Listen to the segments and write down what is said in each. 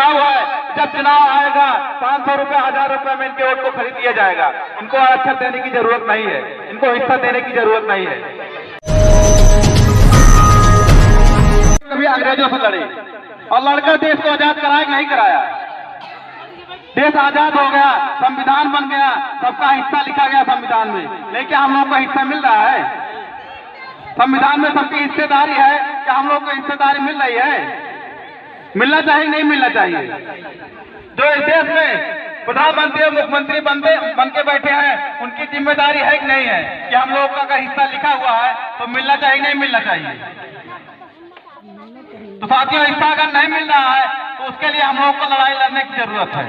बिकाऊ है। जब चुनाव आएगा 500 रुपए 1000 रुपए में इनके वोट को खरीद लिया जाएगा। इनको आरक्षण देने की जरूरत नहीं है, इनको हिस्सा देने की जरूरत नहीं है। कभी अंग्रेजों से लड़े और लड़कर देश को आजाद कराया नहीं कराया। देश आजाद हो गया, संविधान बन गया, सबका हिस्सा लिखा गया संविधान में, लेकिन हम लोग को हिस्सा मिल रहा है? संविधान में सबकी हिस्सेदारी है, क्या हम लोग को हिस्सेदारी मिल रही है? मिलना चाहिए नहीं मिलना चाहिए? जो इस देश में प्रधानमंत्री और मुख्यमंत्री बन के बैठे हैं, उनकी जिम्मेदारी है कि नहीं है कि हम लोग का अगर हिस्सा लिखा हुआ है तो मिलना चाहिए नहीं मिलना चाहिए? तो साथियों, हिस्सा अगर नहीं मिल रहा है तो उसके लिए हम लोग को लड़ाई लड़ने की जरूरत है।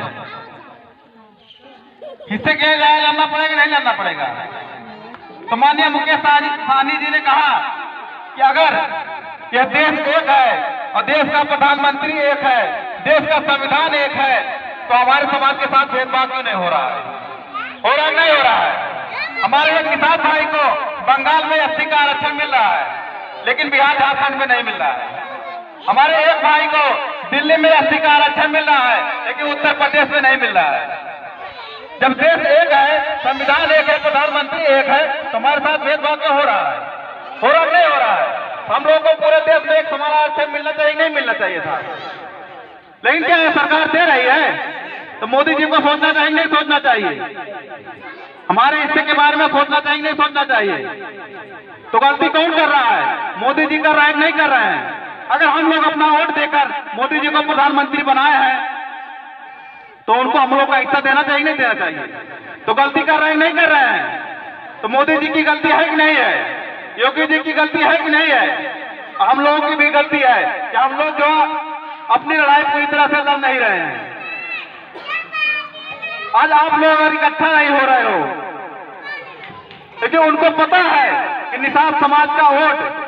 हिस्से के लिए लड़ाई लड़ना पड़ेगा नहीं लड़ना पड़ेगा? तो माननीय मुकेश सहनी जी ने कहा कि अगर यह देश एक है और देश का प्रधानमंत्री एक है, देश का संविधान एक है, तो हमारे समाज के साथ भेदभाव क्यों नहीं हो रहा है? हो रहा नहीं हो रहा है? हमारे एक किसान भाई को बंगाल में 80 का आरक्षण मिल रहा है, लेकिन बिहार झारखंड में नहीं मिल रहा है। हमारे एक भाई को दिल्ली में 80 का आरक्षण मिल रहा है, लेकिन उत्तर प्रदेश में नहीं मिल रहा है। जब देश एक है, संविधान एक है, प्रधानमंत्री एक है, तो हमारे साथ भेदभाव क्यों हो रहा है? हो रहा नहीं हो रहा है? हम लोगों को पूरे देश में एक समान आरक्षण मिलना चाहिए नहीं मिलना चाहिए था? लेकिन क्या है, सरकार दे रही है, तो मोदी जी को सोचना चाहिए नहीं सोचना चाहिए? हमारे हिस्से के बारे में सोचना चाहिए नहीं सोचना चाहिए? तो गलती कौन कर रहा है? मोदी जी कर रहे हैं नहीं कर रहे हैं? अगर हम लोग अपना वोट देकर मोदी जी को प्रधानमंत्री बनाए हैं तो उनको हम लोग का हिस्सा देना चाहिए नहीं देना चाहिए? तो गलती कर रहे हैं नहीं कर रहे हैं? तो मोदी जी की गलती है कि नहीं है? योगी जी की गलती है कि नहीं है? हम लोगों की भी गलती है कि हम लोग जो अपनी लड़ाई पूरी तरह से लड़ नहीं रहे हैं। आज आप लोग अगर इकट्ठा नहीं हो रहे हो, लेकिन उनको पता है कि निषाद समाज का वोट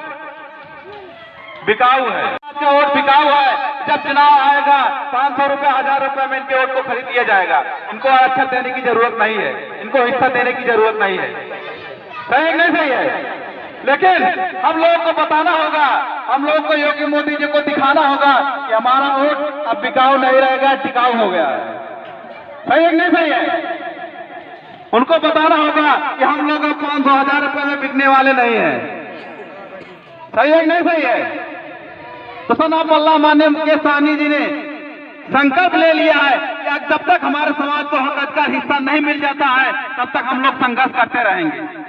बिकाऊ है, का वोट बिकाऊ है। जब चुनाव आएगा 500 रुपए 1000 रुपए में इनके वोट को खरीद लिया जाएगा। इनको आरक्षण देने की जरूरत नहीं है, इनको हिस्सा देने की जरूरत नहीं है। सही नहीं सही है? लेकिन हम लोगों को बताना होगा, हम लोगों को योगी मोदी जी को दिखाना होगा कि हमारा वोट अब बिकाऊ नहीं रहेगा, टिकाऊ हो गया है। सही नहीं सही है? उनको बताना होगा कि हम लोग अब 500 1000 रुपए में बिकने वाले नहीं है। सही है नहीं सही है? तो सनाब अल्लाह माननीय मुकेश सहनी जी ने संकल्प ले लिया है कि जब तक हमारे समाज को हक अधिकार हिस्सा नहीं मिल जाता है, तब तक हम लोग संघर्ष करते रहेंगे।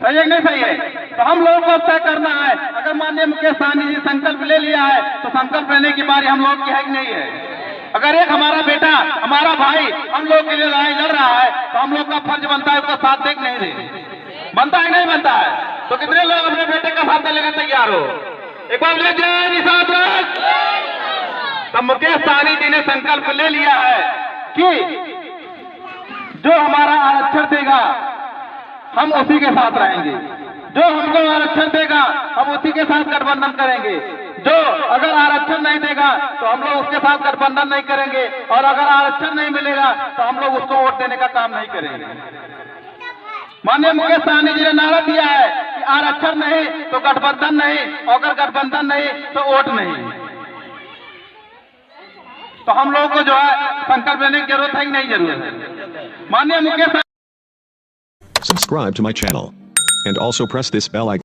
सही है नहीं सही है? तो हम लोगों को तय करना है। अगर माननीय मुकेश सहनी जी संकल्प ले लिया है तो संकल्प लेने की बारी हम लोग की है कि नहीं है? अगर एक हमारा बेटा, हमारा भाई हम लोग के लिए लड़ाई लड़ रहा है तो हम लोग का फर्ज बनता है उसका साथ देख नहीं दे। बनता है नहीं बनता है? तो कितने लोग अपने बेटे का साथ देने के तैयार हो? एक बार ले जय निषाद। तब मुकेश सहनी जी ने संकल्प ले लिया है कि जो हमारा आरक्षण देगा हम उसी के साथ रहेंगे, जो हमको आरक्षण देगा हम उसी के साथ गठबंधन करेंगे, जो अगर आरक्षण नहीं देगा तो हम लोग उसके साथ गठबंधन नहीं करेंगे, और अगर आरक्षण नहीं मिलेगा तो हम लोग उसको वोट देने का काम नहीं करेंगे। माननीय मुकेश सहनी जी ने नारा दिया है कि आरक्षण नहीं तो गठबंधन नहीं, और अगर गठबंधन नहीं तो वोट नहीं। तो हम लोगों को जो है संकल्प लेने की जरूरत है कि नहीं जरूरत है? माननीय Mukesh Subscribe to my channel and also press this bell icon.